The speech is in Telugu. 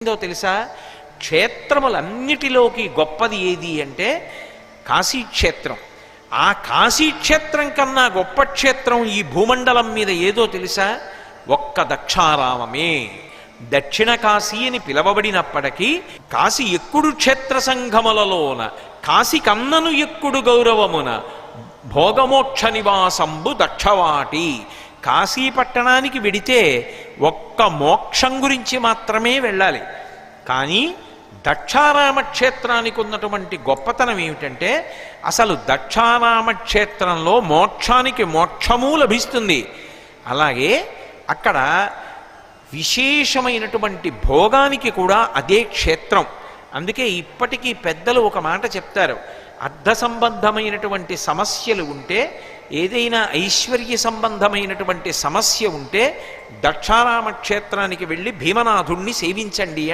ఏందో తెలుసా? క్షేత్రములన్నిటిలోకి గొప్పది ఏది అంటే కాశీక్షేత్రం. ఆ కాశీక్షేత్రం కన్నా గొప్ప క్షేత్రం ఈ భూమండలం మీద ఏదో తెలుసా? ఒక్క దక్షారామమే. దక్షిణ కాశీ అని పిలవబడినప్పటికీ కాశీ ఎక్కుడు క్షేత్ర సంఘములలోన కాశీ కన్నను ఎక్కుడు గౌరవమున భోగమోక్ష నివాసంబు దక్షవాటి. కాశీ పట్టణానికి వెడితే ఒక్క మోక్షం గురించి మాత్రమే వెళ్ళాలి. కానీ దక్షారామ క్షేత్రానికి ఉన్నటువంటి గొప్పతనం ఏమిటంటే అసలు దక్షారామ క్షేత్రంలో మోక్షానికి మోక్షము లభిస్తుంది. అలాగే అక్కడ విశేషమైనటువంటి భోగానికి కూడా అదే క్షేత్రం. అందుకే ఇప్పటికీ పెద్దలు ఒక మాట చెప్తారు, అర్థ సంబంధమైనటువంటి సమస్యలు ఉంటే, ఏదైనా ఐశ్వర్య సంబంధమైనటువంటి సమస్య ఉంటే దక్షారామ క్షేత్రానికి వెళ్ళి భీమనాథుణ్ణి సేవించండి